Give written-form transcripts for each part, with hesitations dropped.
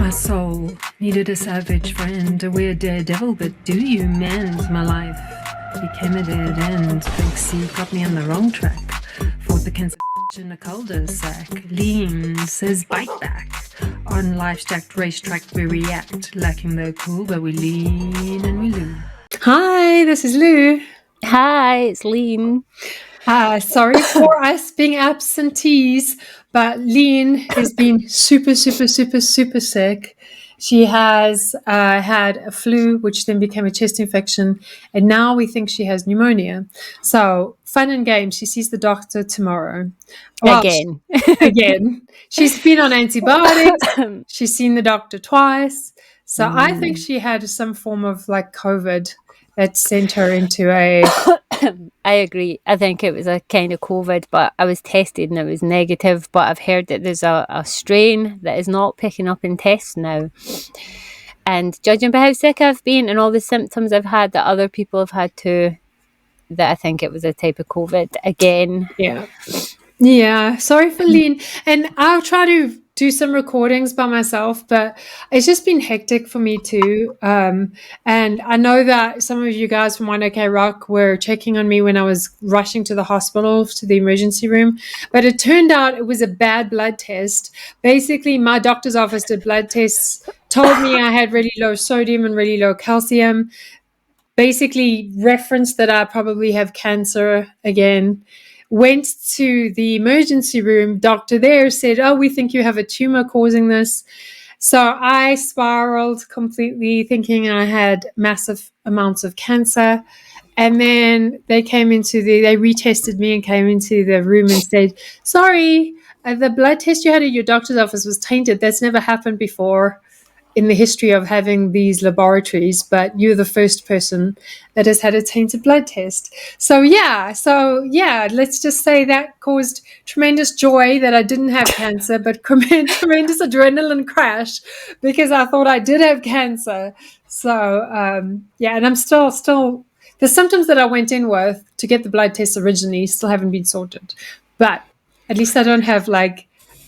My soul needed a savage friend, a weird daredevil, but do you mend? My life became a dead end. Big C got me on the wrong track. Fought the cancer in a cul-de-sac. Lean says bite back. On life's jacked racetrack we react. Lacking the cool, but we lean and we loo. Hi, this is Lou. Hi, it's Lean. Sorry for us being absentees, but Lean has been super sick. She has had a flu, which then became a chest infection, and now we think she has pneumonia. So, fun and games. She sees the doctor tomorrow. Well, again. She's been on antibiotics. She's seen the doctor twice. So, I think she had some form of like COVID that sent her into a... I agree. I think it was a kind of COVID, but I was tested and it was negative. But I've heard that there's a strain that is not picking up in tests now. And judging by how sick I've been and all the symptoms I've had that other people have had too, that I think it was a type of COVID again. Yeah. Sorry for Lean. And I'll try to do some recordings by myself, but it's just been hectic for me too. And I know that some of you guys from OneOKRock were checking on me when I was rushing to the hospital, to the emergency room, but it turned out it was a bad blood test. Basically, my doctor's office did blood tests, told me I had really low sodium and really low calcium, basically referenced that I probably have cancer again. Went to the emergency room. Doctor there said, "Oh, we think you have a tumor causing this." So I spiraled completely, thinking I had massive amounts of cancer. And then they retested me and came into the room and said, "Sorry, the blood test you had at your doctor's office was tainted. That's never happened before in the history of having these laboratories, but you're the first person that has had a tainted blood test." So yeah, let's just say that caused tremendous joy that I didn't have cancer, but tremendous adrenaline crash because I thought I did have cancer. So and I'm still the symptoms that I went in with to get the blood test originally still haven't been sorted, but at least I don't have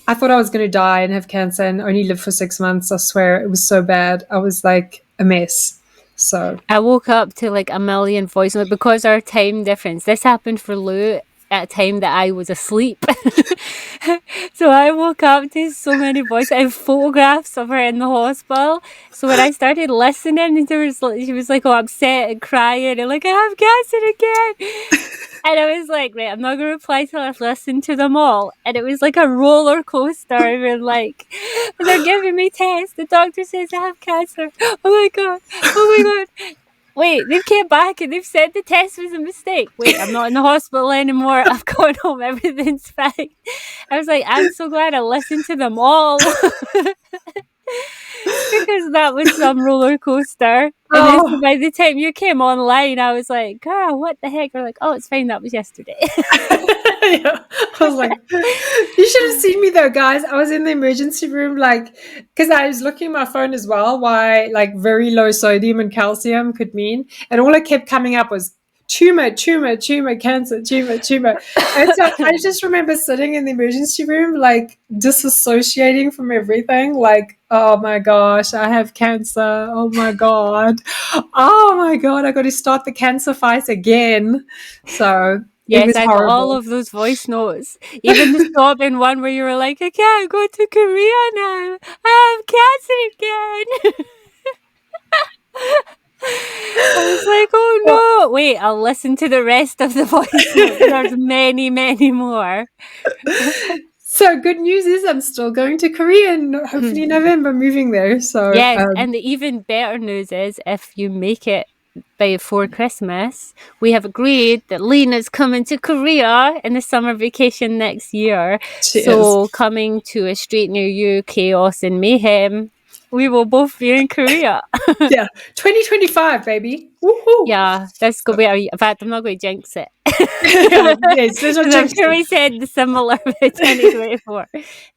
I thought I was going to die and have cancer and only live for 6 months. I swear it was so bad. I was like a mess. So I woke up to like a million voice notes because our time difference. This happened for Lou at a time that I was asleep. So I woke up to so many voices. I have photographs of her in the hospital. So when I started listening, she was like all upset and crying and like, "I have cancer again." And I was like, right, I'm not going to reply till I've listened to them all. And it was like a roller coaster. And like, they're giving me tests. The doctor says I have cancer. Oh my God. Wait, they've came back and they've said the test was a mistake. Wait, I'm not in the hospital anymore. I've gone home. Everything's fine. I was like, I'm so glad I listened to them all. Because that was some roller coaster. And then by the time you came online, I was like, "Girl, what the heck?" We're like, "Oh, it's fine. That was yesterday." I was like, you should have seen me though, guys. I was in the emergency room, because I was looking at my phone as well, why very low sodium and calcium could mean. And all it kept coming up was tumor, cancer, tumor. And so I just remember sitting in the emergency room, disassociating from everything, oh my gosh, I have cancer. Oh my God, I got to start the cancer fight again. So yes, I got all of those voice notes. Even the sobbing one where you were like, "I can't go to Korea now. I have cancer again." I was like, "Oh no." Wait, I'll listen to the rest of the voice notes. There's many more. So good news is I'm still going to Korea and hopefully in November moving there. So yes, and the even better news is if you make it before Christmas, we have agreed that Lena's coming to Korea in the summer vacation next year. So coming to a street near you, chaos and mayhem, we will both be in Korea. Yeah, 2025, baby. Woohoo! Yeah, that's going to be. In fact, I'm not going to jinx it. Yes, I'm sure we said the similar with 2024.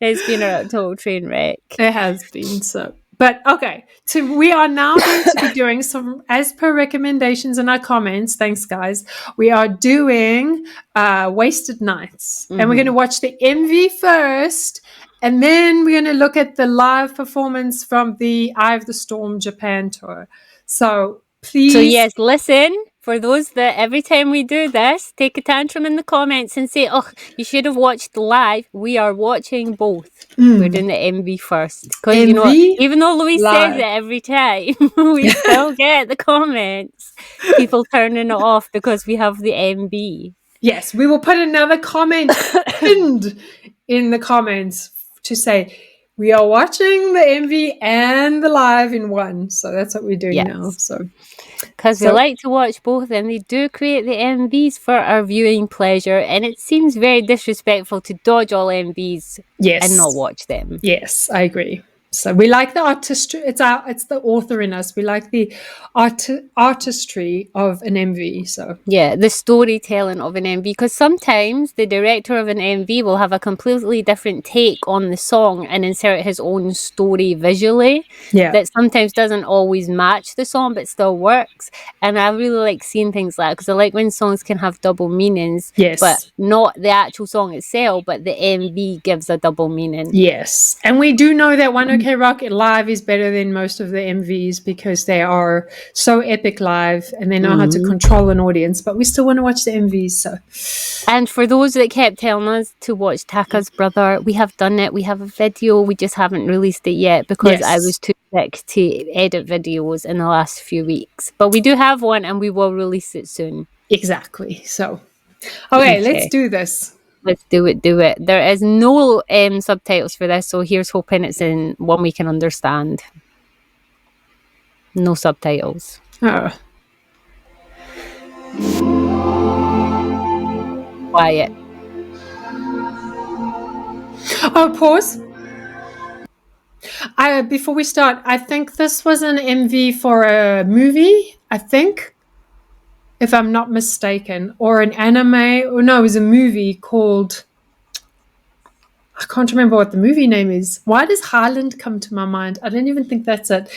It's been a total train wreck. It has been so. But okay, so we are now going to be doing some, as per recommendations in our comments. Thanks, guys. We are doing Wasted Nights, and we're going to watch the MV first. And then we're going to look at the live performance from the Eye of the Storm Japan tour. So please. So yes, listen, for those that every time we do this, take a tantrum in the comments and say, oh, you should have watched the live. We are watching both. We're doing the MV first. Because, you know, even though Louise says it every time, we still get the comments. People turning it off because we have the MV. Yes, we will put another comment pinned in the comments to say, we are watching the MV and the live in one. So that's what we're doing now. So because we like to watch both, and they do create the MVs for our viewing pleasure, and it seems very disrespectful to dodge all MVs and not watch them. Yes, I agree. So we like the artistry. It's the author in us. We like the artistry of an MV. So yeah, the storytelling of an MV, because sometimes the director of an MV will have a completely different take on the song and insert his own story visually. Yeah, that sometimes doesn't always match the song but still works. And I really like seeing things like that, because I like when songs can have double meanings. Yes, but not the actual song itself, but the MV gives a double meaning. Yes, and we do know that OneOKRockLive is better than most of the MVs because they are so epic live and they know how to control an audience, but we still want to watch the MVs. So, and for those that kept telling us to watch Taka's Brother, we have done it. We have a video. We just haven't released it yet because I was too sick to edit videos in the last few weeks. But we do have one and we will release it soon. Exactly. So, okay. Let's do this. Let's do it. There is no subtitles for this, so here's hoping it's in one we can understand. No subtitles. Oh. Quiet. Oh, pause. Before we start, I think this was an MV for a movie, I think, if I'm not mistaken, or an anime. Or no, it was a movie called... I can't remember what the movie name is. Why does Haaland come to my mind? I don't even think that's it.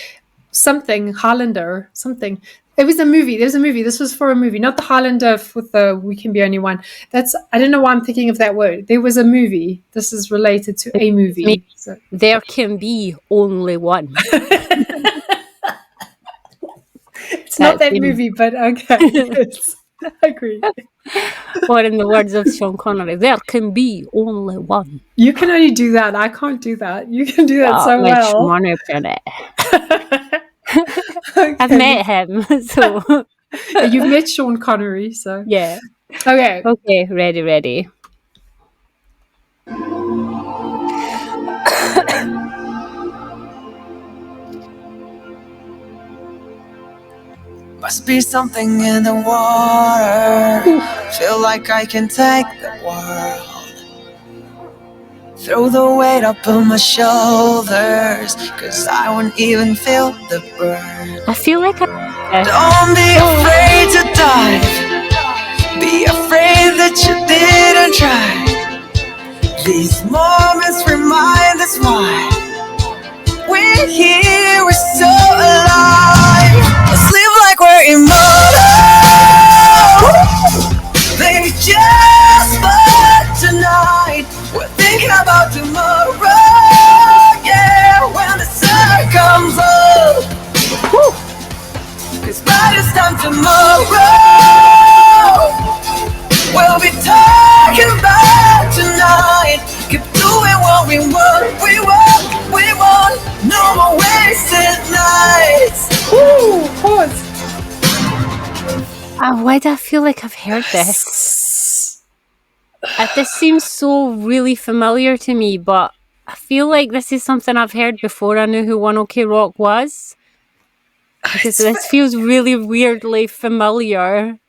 Something, Haalander, something. It was a movie. There's a movie. This was for a movie, not the Haalander with the We Can Be Only One. I don't know why I'm thinking of that word. There was a movie. This is related to a movie. So. There can be only one. It's not that movie, but okay. Yes, I agree. Or in the words of Sean Connery, there can be only one. You can only do that. I can't do that. You can do that so well. Okay. I've met him, so you've met Sean Connery, so yeah. Okay. Okay, ready. Must be something in the water. Feel like I can take the world. Throw the weight up on my shoulders, 'cause I won't even feel the burn. I feel like Don't be afraid to dive. Be afraid that you didn't try. These moments remind us why we're here, we're so alive. Let's live like we're immortal. Baby, just for tonight. We're thinking about tomorrow. Yeah, when the sun comes up. 'Cause by this time tomorrow, we'll be talking about tonight. Keep doing what we want. No more wasted nights. Woo! Pause. Why do I feel like I've heard this? This seems so really familiar to me, but I feel like this is something I've heard before I knew who OneOKRock was. Because this feels really weirdly familiar.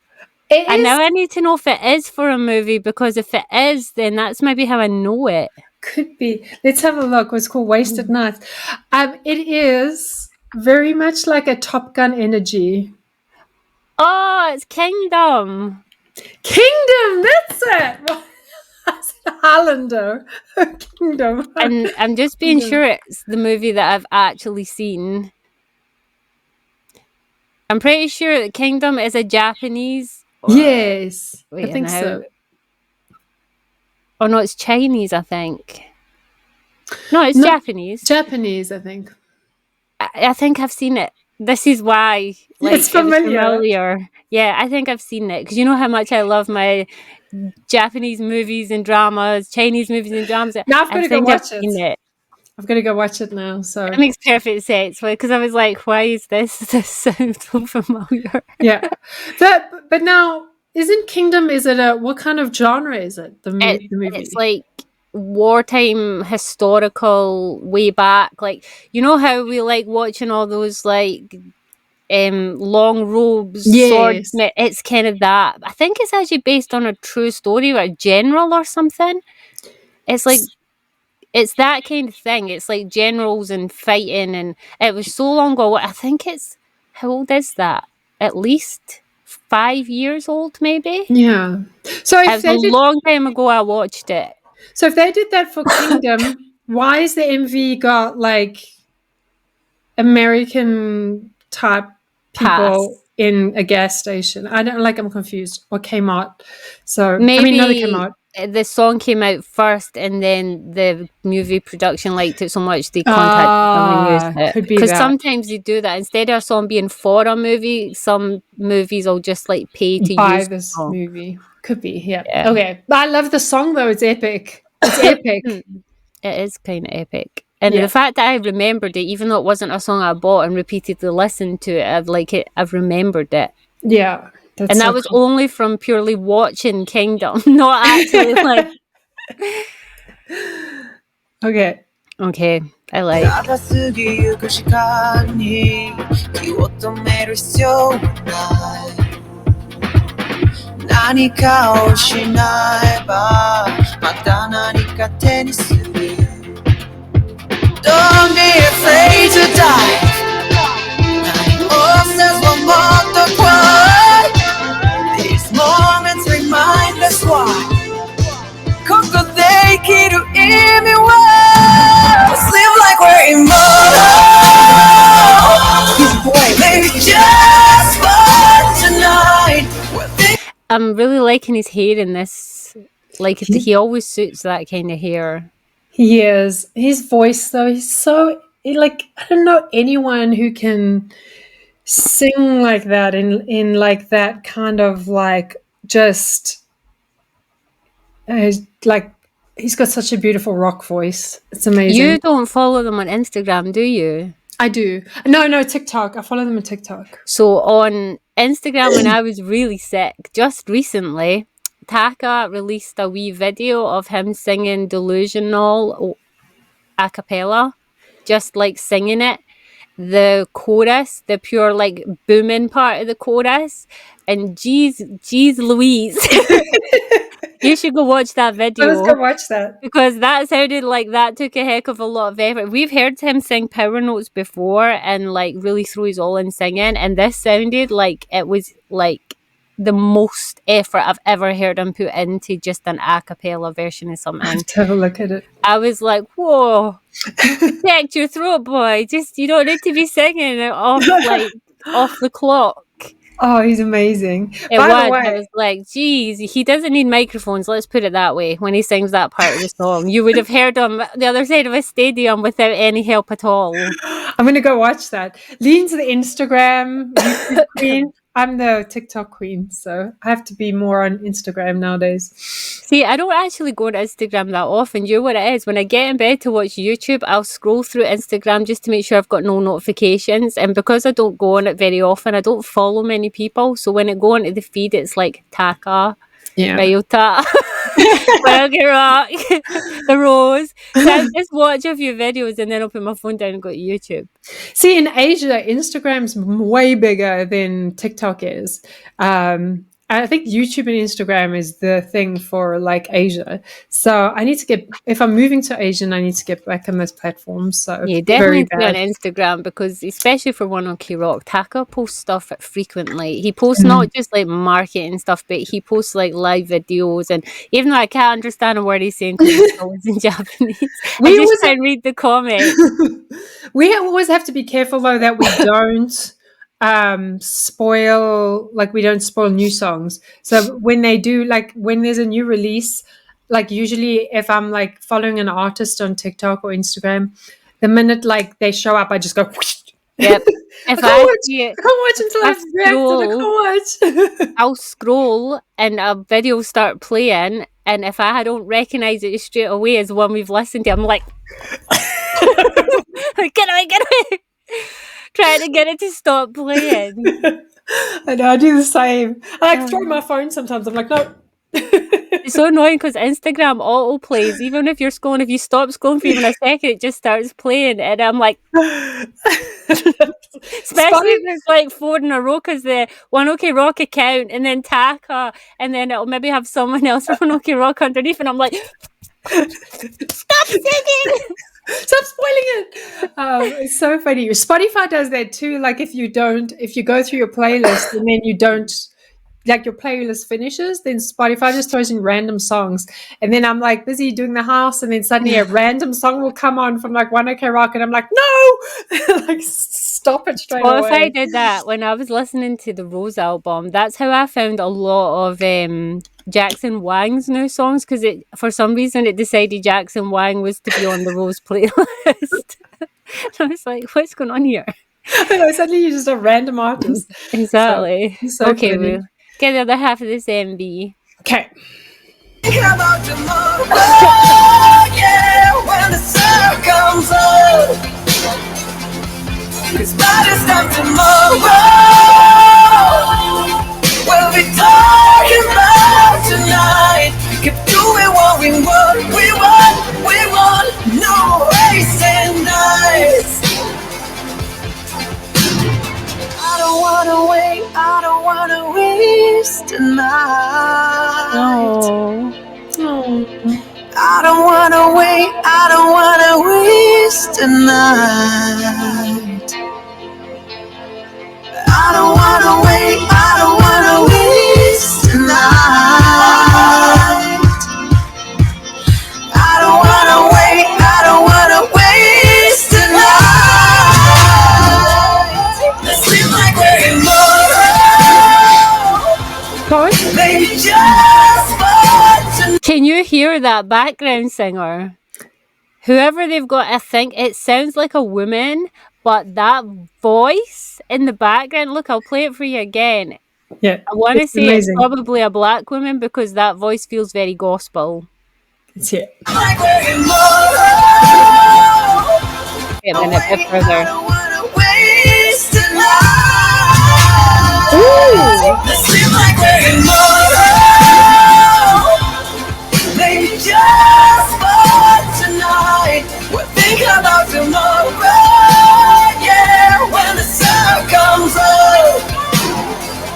And now I need to know if it is for a movie, because if it is, then that's maybe how I know it. Could be. Let's have a look. It's called Wasted Nights. It is very much like a Top Gun energy. Oh, it's Kingdom. Kingdom, that's it. I said Haalander. Kingdom. And I'm just being sure it's the movie that I've actually seen. I'm pretty sure that Kingdom is a Japanese. Yes, I think so. Oh no, it's Chinese, I think. No, it's No, Japanese. Japanese, I think. I think I've seen it. This is why, like, It's it was familiar. familiar. Yeah, I think I've seen it because you know how much I love my Japanese movies and dramas, Chinese movies and dramas. Now I've got I to go think I've watch it. seen it. I've got to go watch it now. So It makes perfect sense because I was like, why is this? This sounds so familiar. yeah, but now isn't Kingdom? Is it what kind of genre is it? The movie. It's like wartime historical way back. Like, you know how we like watching all those like long robes, Yes. swordsmith. It's kind of that. I think it's actually based on a true story or a general or something. It's like it's that kind of thing. It's like generals and fighting, and it was so long ago. I think it's how old is that? At least 5 years old, maybe. Yeah. So It was a long time ago I watched it. So if they did that for Kingdom, why is the MV got like American type people Pass. in a gas station? I'm confused. Or came out. So Maybe no, they came out. the song came out first and then the movie production liked it so much they contacted them and used it. Could be Because that. sometimes they do that. Instead of a song being for a movie, some movies will just like pay to Buy use this the song. movie. Could be, yeah. Yeah. Okay. But I love the song though, it's epic. It's epic. It is kind of epic. And Yeah. the fact that I remembered it, even though it wasn't a song I bought and repeatedly listened to it, I've remembered it. Yeah. And that was only from purely watching Kingdom, not actually like. Okay. Okay, I like. ただ過ぎゆく時間に気を止める必要はない何かを失えばまた何か手にする Don't be afraid to die 何をせずもっと cry These moments remind us why ここで生きる意味は Let's live like we're immortal Maybe just for tonight I'm really liking his hair in this. Like, he always suits that kind of hair. He is. His voice, though, he's so like I don't know anyone who can sing like that in like that kind of like just like he's got such a beautiful rock voice. It's amazing. You don't follow them on Instagram, do you? I do. No, TikTok. I follow them on TikTok. So on Instagram, when I was really sick, just recently, Taka released a wee video of him singing Delusional a cappella, just like singing it. The chorus, the pure like booming part of the chorus, and geez Louise. You should go watch that video. Let's go watch that. Because that sounded like that took a heck of a lot of effort. We've heard him sing power notes before and like really throw his all in singing, and this sounded like it was like the most effort I've ever heard him put into just an a cappella version of something. I have to have a look at it. I was like, whoa, protect your throat, boy. Just you don't need to be singing it off the clock. Oh, he's amazing. I was like, geez, he doesn't need microphones, let's put it that way, when he sings that part of the song. You would have heard him the other side of a stadium without any help at all. I'm going to go watch that. Lean's the Instagram YouTube queen. I'm the TikTok queen, so I have to be more on Instagram nowadays. See, I don't actually go on Instagram that often. You know what it is? When I get in bed to watch YouTube, I'll scroll through Instagram just to make sure I've got no notifications. And because I don't go on it very often, I don't follow many people. So when it go onto the feed, it's like Taka, Ryota, OneOKRock, The Rose. So I just watch a few videos and then I'll put my phone down and go to YouTube. See, in Asia, Instagram's way bigger than TikTok is. I think YouTube and Instagram is the thing for like Asia. So I need to if I'm moving to Asia, I need to get back on those platforms. So yeah, definitely be on Instagram because especially for OneOKRock, Taka posts stuff frequently. He posts not just like marketing stuff, but he posts like live videos. And even though I can't understand a word he's saying because it's always in Japanese, I just try and read the comments. We always have to be careful though that we don't spoil, like we don't spoil new songs. So when they do, like when there's a new release, like usually if I'm like following an artist on TikTok or Instagram, the minute like they show up, I just go whoosh. Yep. If I see I it, can't watch until I I've reacted. I can't watch. I'll scroll and a video will start playing, and if I don't recognize it straight away as one we've listened to, I'm like, get away, trying to get it to stop playing. I know, I do the same. I like throw my phone sometimes. I'm like, no. It's so annoying because Instagram auto plays. Even if you're scrolling, if you stop scrolling for even a second, it just starts playing, and I'm like, especially if there's like 4 in a row, because the OneOKRock account, and then Taka, and then it'll maybe have someone else from OneOKRock underneath, and I'm like, stop singing. Stop spoiling it. It's so funny. Spotify does that too. Like if you go through your playlist and then you don't, like your playlist finishes, then Spotify just throws in random songs. And then I'm like busy doing the house, and then suddenly a random song will come on from like OneOKRock, and I'm like, no, like stop it straight away. Spotify did that when I was listening to the Rose album. That's how I found a lot of Jackson Wang's new songs, because for some reason it decided Jackson Wang was to be on the Rose playlist. I was like, what's going on here? I know, suddenly you're just a random artist. Exactly. So okay, funny. we'll get the other half of this MV. Okay. About tomorrow, yeah, when the sun comes up, 'cause by this time tomorrow, we'll be talking about tonight. Keep doing what we want, no wasting nights. I don't wanna waste a night. Oh. I don't wanna waste a night. I don't wanna waste a night. I don't wanna waste a night. It seems like we're immortal. Baby, just for tonight. Can you hear that background singer? Whoever they've got, I think it sounds like a woman, but that voice in the background, look, I'll play it for you again. Yeah. I want to say amazing. it's probably a black woman, because that voice feels very gospel. It's here. Like we're immortal. Wait a minute, a bit further. I don't wanna waste a night. It seems like we're immortal. Baby, just for tonight. We'll think about tomorrow. Yeah, when the sun comes up.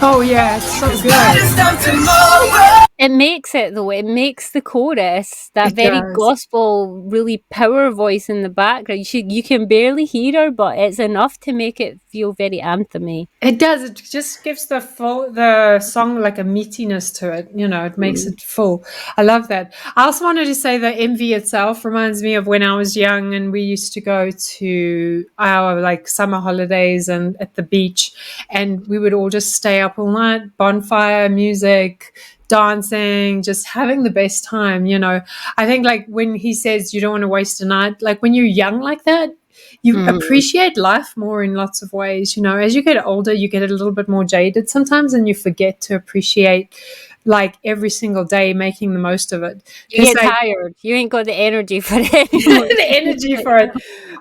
Oh yeah, it's so good. By this time tomorrow. It makes it though. It makes the chorus, that It very does. gospel, really power voice in the background. You can barely hear her, but it's enough to make it feel very anthemy. It does. It just gives the song like a meatiness to it. You know, it makes it full. I love that. I also wanted to say the MV itself reminds me of when I was young and we used to go to our like summer holidays and at the beach, and we would all just stay up all night, bonfire music, dancing, just having the best time. You know, I think like when he says you don't want to waste a night, like when you're young like that, you appreciate life more in lots of ways. You know, as you get older, you get a little bit more jaded sometimes, and you forget to appreciate like every single day, making the most of it. You get like, tired. You ain't got the energy for it anymore. the energy for it.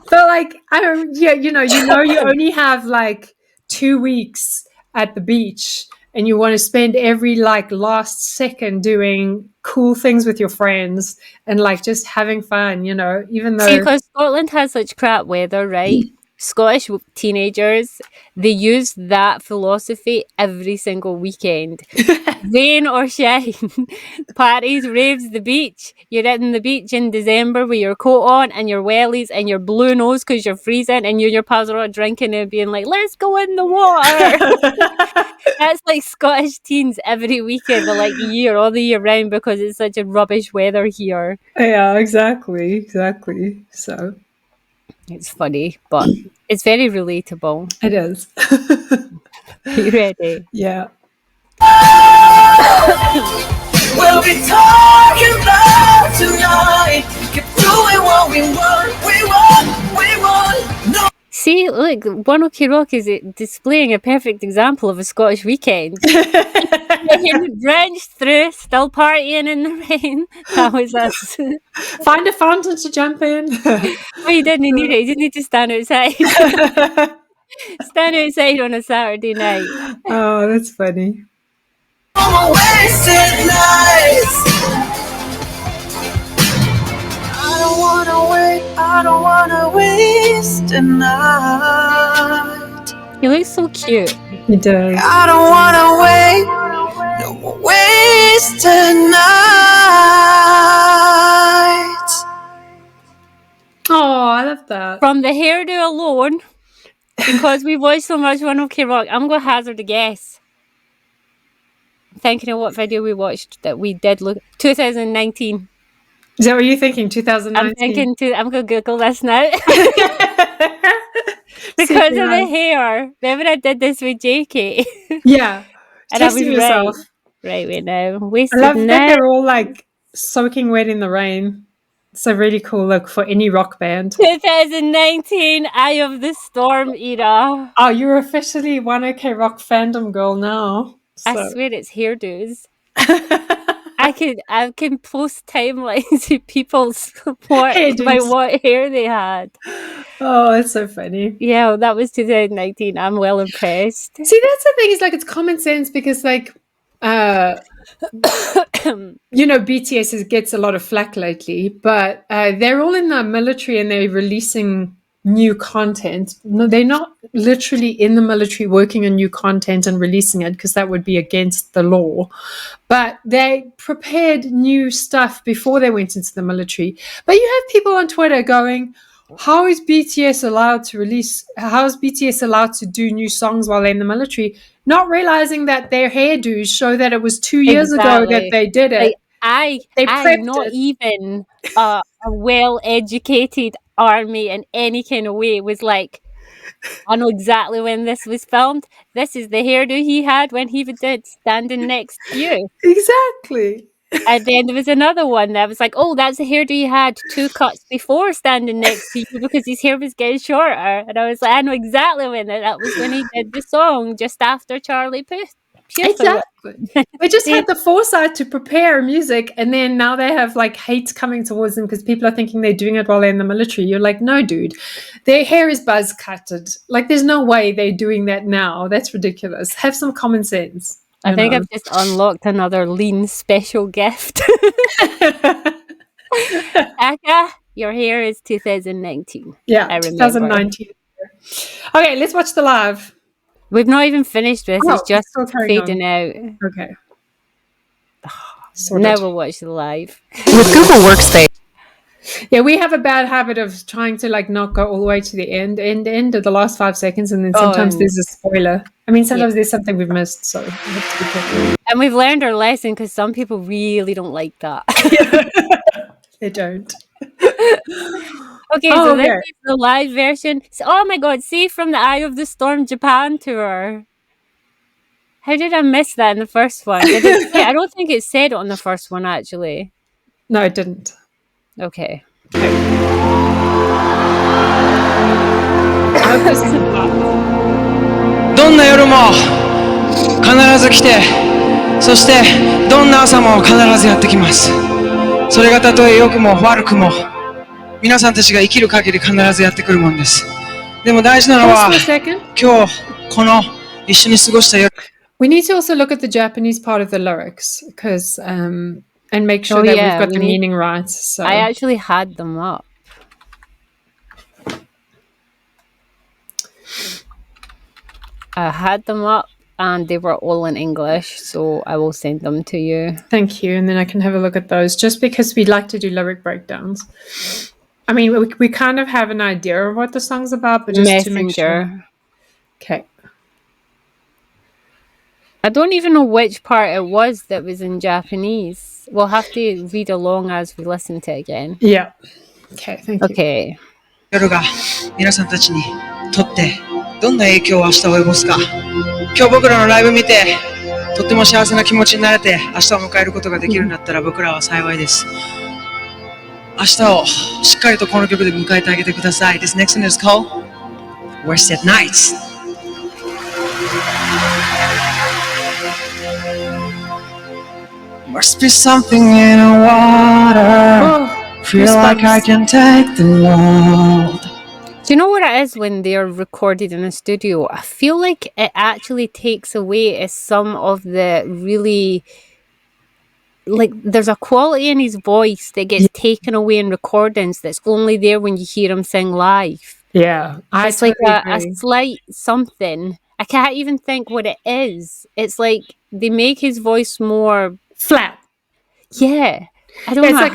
But like, you only have like 2 weeks at the beach, and you want to spend every like last second doing cool things with your friends and like just having fun, you know, even though. See, because Scotland has such crap weather, right? Scottish teenagers, they use that philosophy every single weekend. Rain or shine, parties, raves, the beach. You're in the beach in December with your coat on and your wellies and your blue nose because you're freezing, and you and your pals are all drinking and being like, let's go in the water. That's like Scottish teens every weekend for like a year, all the year round, because it's such a rubbish weather here. Yeah, exactly. So it's funny, but it's very relatable. It is. Are you ready? When We'll be talking loud tonight. Keep doing what we want. No. See, look, OneOKRock is displaying a perfect example of a Scottish weekend. Drenched through, still partying in the rain. That was us. Find a fountain to jump in. Oh, you didn't need it. You didn't need to stand outside. Stand outside on a Saturday night. Oh, that's funny. Wasted nights. I don't wanna waste a night. He looks so cute. He does. I don't wanna wait, no more wasted nights. Oh, I love that. From the hairdo alone, because we watched so much OneOKRock, I'm going to hazard a guess. I'm thinking of what video we watched that we did look. 2019. Is that what you're thinking? 2019? I'm going to Google this now. Because of the hair. Remember I did this with JK? Yeah. And Testing yourself. Right now. I Wasted love that night. they're all like soaking wet in the rain. It's a really cool look for any rock band. 2019 Eye of the Storm era. Oh, you're officially OneOKRock fandom girl now. I swear it's hairdos. I can post timelines to people's what hair they had. Oh, it's so funny. Yeah, that was 2019. I'm well impressed. See, that's the thing, is like it's common sense, because like BTS gets a lot of flack lately, but they're all in the military and they're releasing new content. No, they're not literally in the military working on new content and releasing it, because that would be against the law. But they prepared new stuff before they went into the military. But you have people on Twitter going, how is BTS allowed to do new songs while they're in the military? Not realizing that their hairdos show that it was 2 years ago that they did it. I'm not even a well-educated army in any kind of way. It was like, I know exactly when this was filmed. This is the hairdo he had when he did Standing Next to You. Exactly. And then there was another one that was like, oh, that's the hairdo he had 2 cuts before Standing Next to You, because his hair was getting shorter. And I was like, I know exactly when that was when he did the song just after Charlie Puth. Exactly. They just had the foresight to prepare music, and then now they have like hate coming towards them because people are thinking they're doing it while they're in the military. You're like, no, dude, their hair is buzz cutted. Like, there's no way they're doing that now. That's ridiculous. Have some common sense. I think I've just unlocked another Lean special gift. Aka, your hair is 2019. Yeah, I remember. 2019. Okay, let's watch the live. We've not even finished this. It's just fading out. Okay. Now we'll watch the live. With Google Workspace. Yeah, we have a bad habit of trying to like not go all the way to the end of the last 5 seconds, and then sometimes there's a spoiler. I mean, sometimes there's something we've missed, so we have to be careful. And we've learned our lesson, because some people really don't like that. They don't. Okay, so this is the live version. So, oh my god, see, from the Eye of the Storm Japan tour. How did I miss that in the first one? I don't think it said it on the first one, actually. No, it didn't. Okay. どんな夜も必ず来て、そしてどんな朝も必ずやってきます。それがたとえ良くも悪くも、皆さんたちが生きる限り必ずやってくるもんです。でも大事なのは、今日この一緒に過ごした夜。We need to also look at the Japanese part of the lyrics, because and make sure that we've got the meaning right. So I actually had them up. I had them up, and they were all in English, so I will send them to you. Thank you, and then I can have a look at those, just because we like to do lyric breakdowns. I mean, we kind of have an idea of what the song's about, but just to make sure. Okay. I don't even know which part it was that was in Japanese. We'll have to read along as we listen to it again. Yeah. Okay, thank you. Okay. 夜が皆さんたちにとってどんな影響を明日及ぼすか。今日僕らのライブ見てとっても幸せな気持ちになれて明日を迎えることができるんだったら僕らは幸いです。明日をしっかりとこの曲で迎えてあげてください。This next one is called Worst at Nights. Must be something in the water. Feel like I can take the world. Do you know what it is when they're recorded in a studio? I feel like it actually takes away some of the really, like, there's a quality in his voice that gets taken away in recordings that's only there when you hear him sing live. Yeah, it's totally like a agree. slight something. I can't even think what it is. It's like they make his voice more flat. Yeah, I don't know.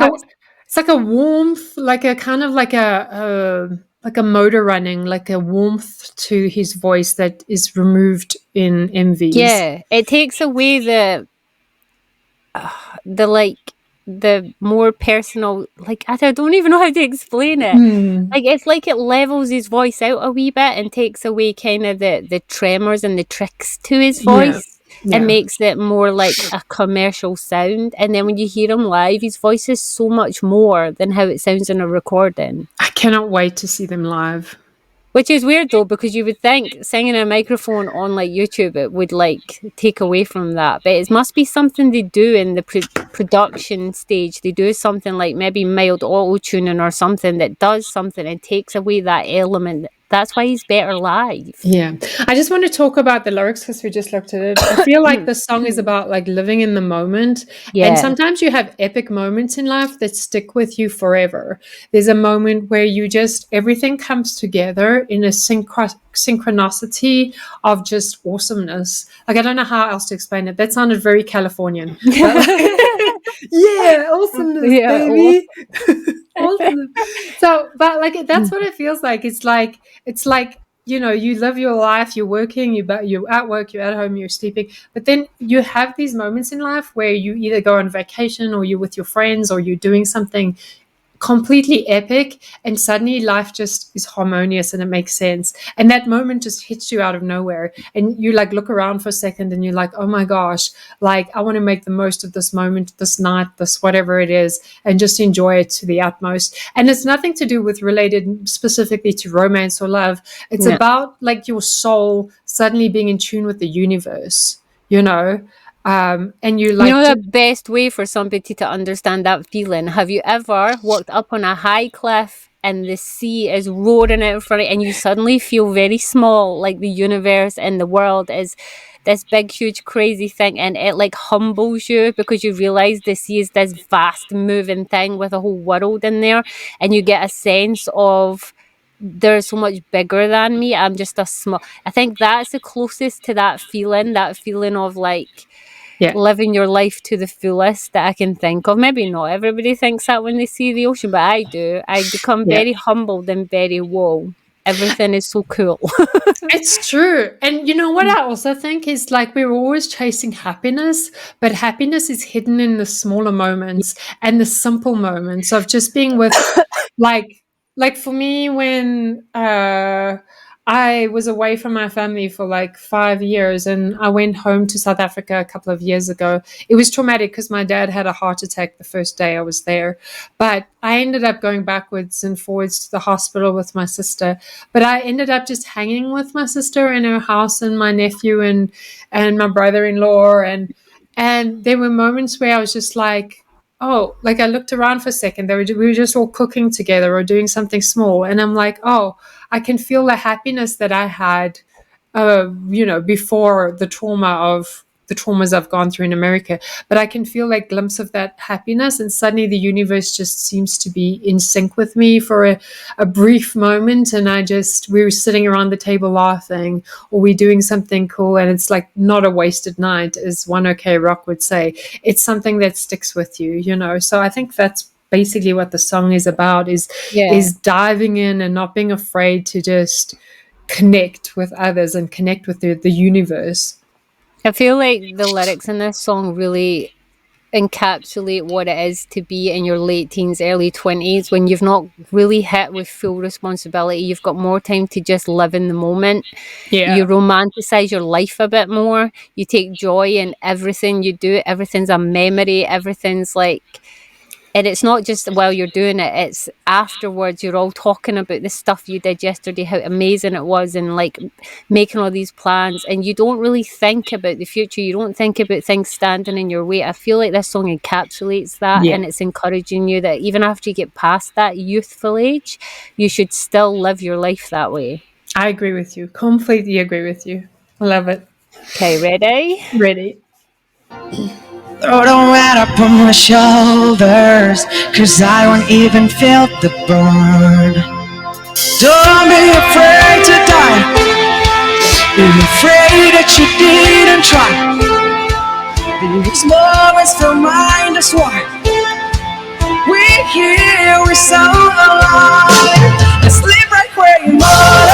It's like a warmth, like a kind of like a motor running, like a warmth to his voice that is removed in MVs. Yeah, it takes away the like the more personal, like I don't even know how to explain it. Like it's like it levels his voice out a wee bit and takes away kind of the tremors and the tricks to his voice. Yeah. And makes it more like a commercial sound. And then when you hear him live, his voice is so much more than how it sounds in a recording. I cannot wait to see them live. Which is weird though, because you would think singing in a microphone on like YouTube, it would like take away from that. But it must be something they do in the production stage. They do something like maybe mild auto-tuning or something that does something and takes away that element. That's why he's better live. Yeah. I just want to talk about the lyrics because we just looked at it. I feel like the song is about like living in the moment. Yeah. And sometimes you have epic moments in life that stick with you forever. There's a moment where you just, everything comes together in a synchronicity of just awesomeness. Like, I don't know how else to explain it. That sounded very Californian. Yeah, awesomeness, baby. Awesome. So, but like that's what it feels like. It's like you know, you live your life, you're working, you're at work, you're at home, you're sleeping, but then you have these moments in life where you either go on vacation or you're with your friends or you're doing something completely epic and suddenly life just is harmonious and it makes sense, and that moment just hits you out of nowhere and you like look around for a second and you're like, oh my gosh, like I want to make the most of this moment, this night, this whatever it is, and just enjoy it to the utmost. And it's nothing to do with related specifically to romance or love. It's about like your soul suddenly being in tune with the universe, you know. And you like, you know, the best way for somebody to understand that feeling. Have you ever walked up on a high cliff and the sea is roaring out in front of you and you suddenly feel very small, like the universe and the world is this big, huge, crazy thing, and it like humbles you because you realize the sea is this vast moving thing with a whole world in there, and you get a sense of they're so much bigger than me. I'm just a small. I think that's the closest to that feeling of like living your life to the fullest that I can think of. Maybe not everybody thinks that when they see the ocean, but I do. I become very humbled and very, whoa, everything is so cool. It's true. And you know what I also think is like we're always chasing happiness, but happiness is hidden in the smaller moments and the simple moments of just being with like for me when I was away from my family for like 5 years and I went home to South Africa a couple of years ago. It was traumatic because my dad had a heart attack the first day I was there. But I ended up going backwards and forwards to the hospital with my sister. But I ended up just hanging with my sister in her house and my nephew and my brother-in-law. And there were moments where I was just like, oh, like I looked around for a second. We were just all cooking together or doing something small. And I'm like, oh, I can feel the happiness that I had, before the traumas I've gone through in America. But I can feel like glimpse of that happiness. And suddenly the universe just seems to be in sync with me for a brief moment. And we were sitting around the table laughing, or we're doing something cool. And it's like not a wasted night, as OneOKRock would say. It's something that sticks with you, you know. So I think that's basically what the song is about, is diving in and not being afraid to just connect with others and connect with the universe. I feel like the lyrics in this song really encapsulate what it is to be in your late teens, early 20s, when you've not really hit with full responsibility. You've got more time to just live in the moment. Yeah. You romanticize your life a bit more. You take joy in everything you do. Everything's a memory. Everything's like, and it's not just while you're doing it, it's afterwards. You're all talking about the stuff you did yesterday, how amazing it was, and like making all these plans. And you don't really think about the future. You don't think about things standing in your way. I feel like this song encapsulates that, Yeah. and it's encouraging you that even after you get past that youthful age, you should still live your life that way. I agree with you. Completely agree with you. I love it. Okay, ready? Ready. Throw the weight up on my shoulders, 'cause I won't even feel the burn. Don't be afraid to die. Be afraid that you didn't try. These moments remind us why we're here, we're so alive. Let's live right where you are.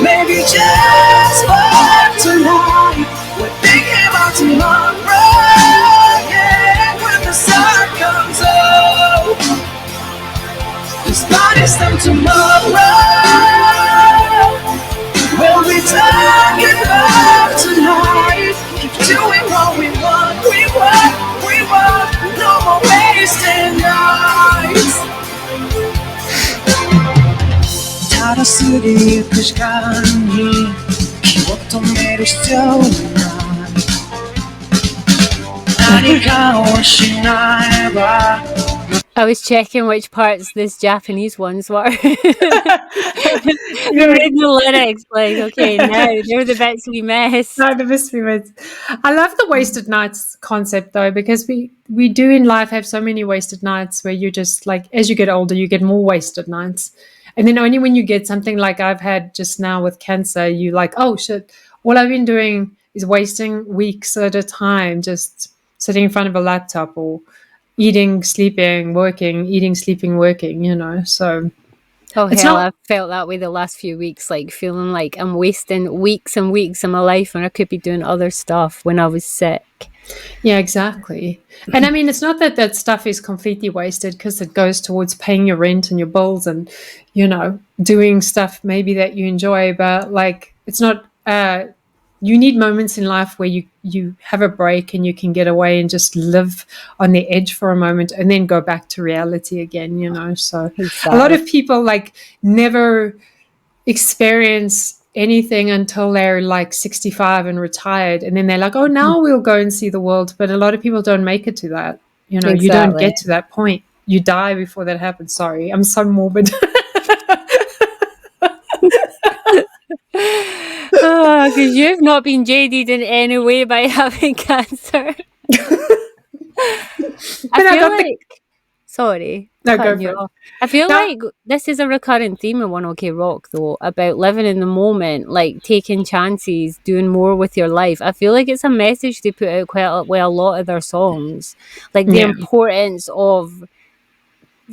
Maybe just for tonight. We're thinking about tomorrow. Yeah, when the sun comes up, this body's them tomorrow. We'll be talking about tonight. Keep doing what we want, we want, we want. No more wasting nights. ただ過ぎゆく時間に気を止める必要はない。何かをしないば。I was checking which parts this Japanese ones were. You read the lyrics, like, okay, now they're the bits we missed. No, the bits we missed. I love the wasted nights concept though, because we do in life have so many wasted nights where you just like, as you get older, you get more wasted nights. And then only when you get something like I've had just now with cancer, you like, oh shit, all I've been doing is wasting weeks at a time, just sitting in front of a laptop or eating, sleeping, working, eating, sleeping, working, you know. So it's hell, I've felt that way the last few weeks, like feeling like I'm wasting weeks and weeks of my life when I could be doing other stuff when I was sick. Yeah, exactly. And I mean, it's not that that stuff is completely wasted, because it goes towards paying your rent and your bills and, you know, doing stuff maybe that you enjoy, but like it's not you need moments in life where you have a break and you can get away and just live on the edge for a moment and then go back to reality again, you know. So exactly. A lot of people like never experience anything until they're like 65 and retired, and then they're like, oh, now we'll go and see the world. But a lot of people don't make it to that, you know. You don't get to that point. You die before that happens. Sorry, I'm so morbid. Because you've not been jaded in any way by having cancer. Sorry. No, go for it. I feel like this is a recurring theme in OneOKRock, though, about living in the moment, like taking chances, doing more with your life. I feel like it's a message they put out quite a lot of their songs, like the importance of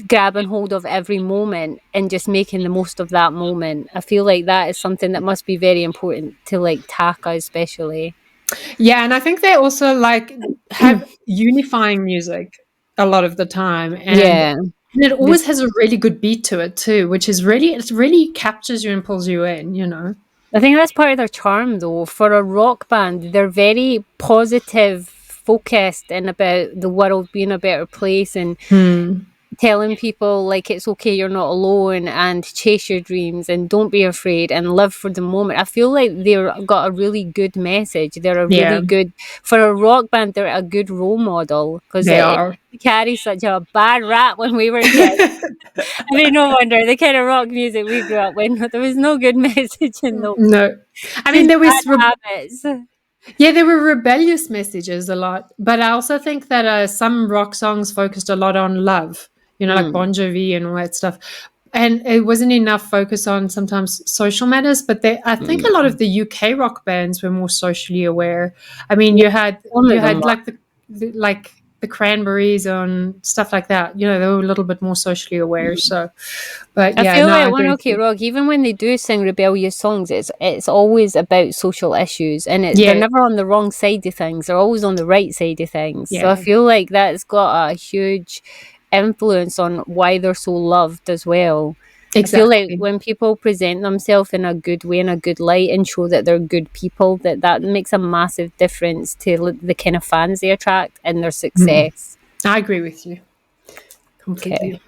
grabbing hold of every moment and just making the most of that moment. I feel like that is something that must be very important to like Taka especially. Yeah, and I think they also like have unifying music a lot of the time, and it always has a really good beat to it too, which is it really captures you and pulls you in, you know. I think that's part of their charm, though. For a rock band, they're very positive, focused, and about the world being a better place and telling people like it's okay, you're not alone, and chase your dreams and don't be afraid and live for the moment. I feel like they've got a really good message. They're a really good, for a rock band, they're a good role model, because they carry such a bad rap when we were kids. I mean, no wonder. The kind of rock music we grew up with, there was no good message in those. No, I mean, there was habits. Yeah, there were rebellious messages a lot, but I also think that some rock songs focused a lot on love, you know, like Bon Jovi and all that stuff. And it wasn't enough focus on sometimes social matters, but I think a lot of the UK rock bands were more socially aware. I mean, you had like the Cranberries and stuff like that. You know, they were a little bit more socially aware. So, but I yeah, feel no, I like agree One with OK you. Rock, even when they do sing rebellious songs, it's always about social issues, and Yeah. they're never on the wrong side of things. They're always on the right side of things. So I Yeah. feel like that's got a huge influence on why they're so loved as well. I feel like Exactly. when people present themselves in a good way, in a good light, and show that they're good people, that makes a massive difference to the kind of fans they attract and their success. I agree with you completely. Okay.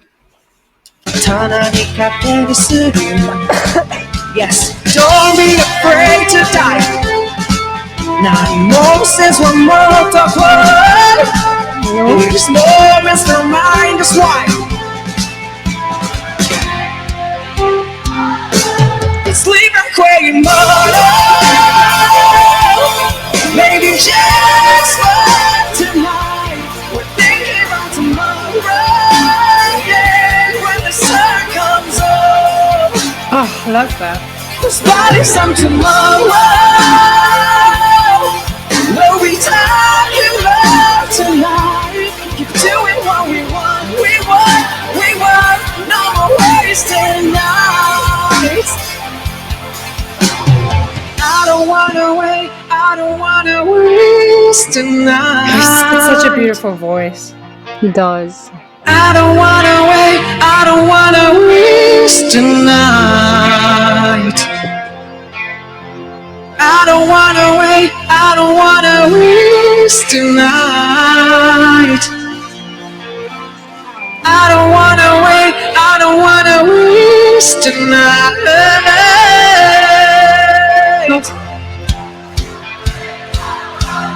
棚にかけるする Yes, don't be afraid to die 何もせずはもっと来い These moments remind us why It's leave a quiet motto Maybe just for tonight We're thinking about tomorrow Yeah, when the sun comes up Oh, I love that. There's bodies some tomorrow We'll be talking about tonight Keep doing what we want No more wasting nights I don't wanna wait tonight It's such a beautiful voice. He does. I don't wanna waste tonight I don't wanna waste tonight I don't wanna waste tonight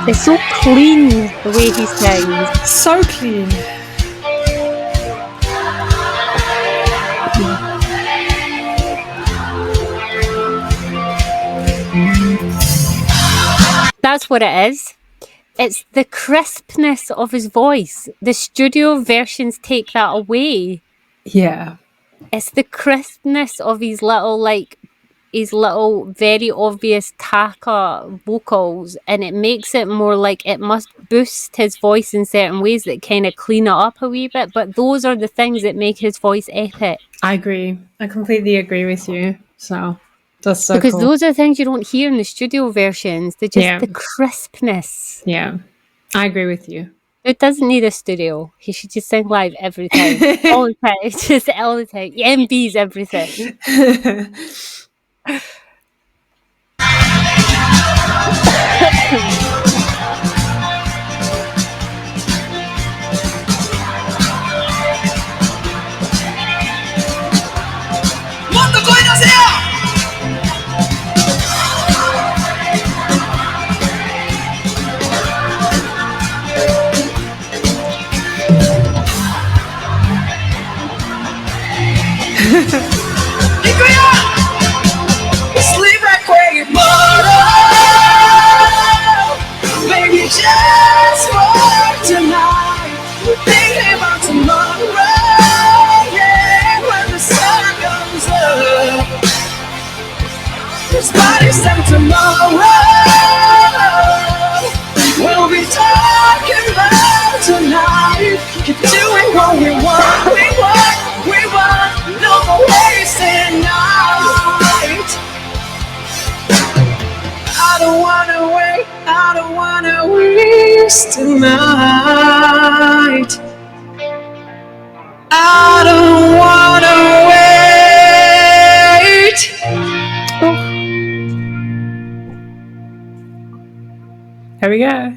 It's so clean the way he sings. So clean. That's what it is. It's the crispness of his voice. The studio versions take that away. Yeah. It's the crispness of his little very obvious taka vocals, and it makes it more like it must boost his voice in certain ways that kind of clean it up a wee bit, but those are the things that make his voice epic. I agree. I completely agree with you. So that's so Because cool. those are things you don't hear in the studio versions. They're just Yeah. the crispness. Yeah. I agree with you. It doesn't need a studio. He should just sing live every time. All the time. Just all the time. MB's everything. Sleep right quiet, Maybe just for tonight We're thinking about tomorrow Yeah, when the sun comes up There's bodies some tomorrow We'll be talking about tonight Keep doing what we want No more wasting night I don't wanna waste tonight I don't wanna wait Here we go.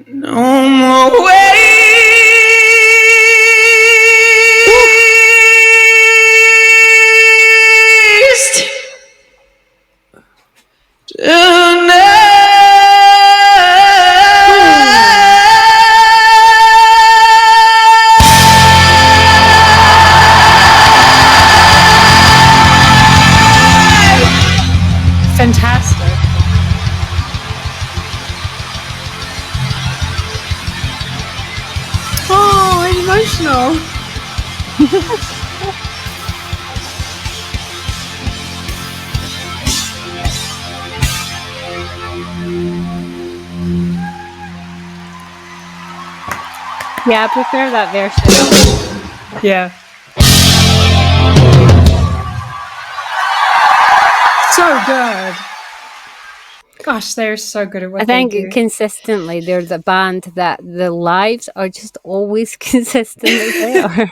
No more waste Fantastic. Oh, emotional. Yeah, I prefer that version. Yeah. So good. Gosh, they're so good at what I they think do. consistently they're the band that the lives are just always consistently there.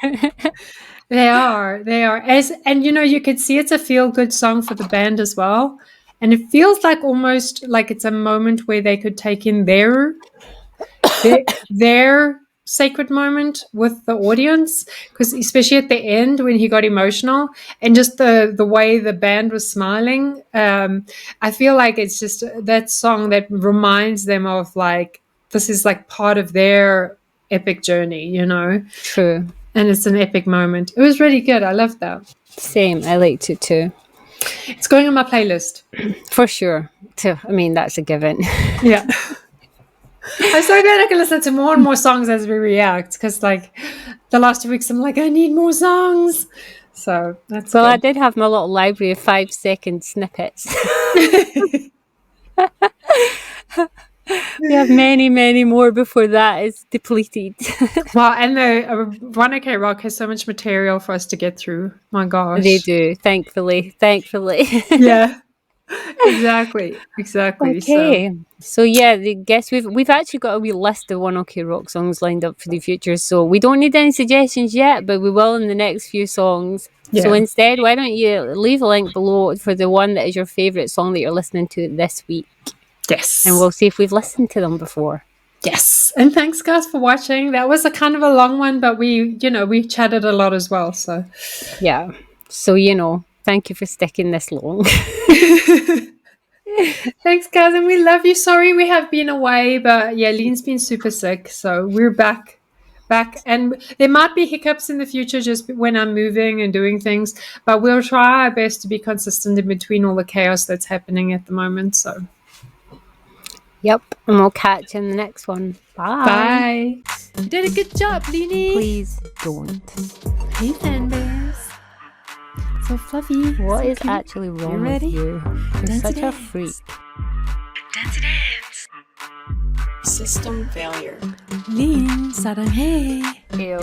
They are. And you can see it's a feel-good song for the band as well. And it feels like almost like it's a moment where they could take in their sacred moment with the audience, because especially at the end when he got emotional and just the way the band was smiling, I feel like it's just that song that reminds them of like this is like part of their epic journey, True. and it's an epic moment. It was really good. I loved that. Same. I liked it too. It's going on my playlist for sure. I mean, that's a given. Yeah. I'm so glad I can listen to more and more songs as we react, because like the last 2 weeks I'm like, I need more songs. So that's Well, good. I did have my little library of 5-second snippets. We have many, many more before that is depleted. Wow, and the OneOKRock has so much material for us to get through. My gosh. They do, thankfully. Yeah. Exactly. Okay. So yeah, I guess we've actually got a wee list of OneOKRock songs lined up for the future. So we don't need any suggestions yet, but we will in the next few songs. Yeah. So instead, why don't you leave a link below for the one that is your favourite song that you're listening to this week? Yes. And we'll see if we've listened to them before. Yes. And thanks guys for watching. That was a kind of a long one, but we chatted a lot as well. So yeah. So thank you for sticking this long. Thanks guys, and we love you. Sorry we have been away, but yeah, Lean's been super sick, so we're back, and there might be hiccups in the future just when I'm moving and doing things, but we'll try our best to be consistent in between all the chaos that's happening at the moment. So yep, and we'll catch you in the next one. Bye. You did a good job, Leanie. Please don't. Hey fan bears. So fluffy. What so is cute. actually wrong You with ready? you? You're Dance such a dance. freak. Dance dance. System failure. Lean, sarang hey. Ew.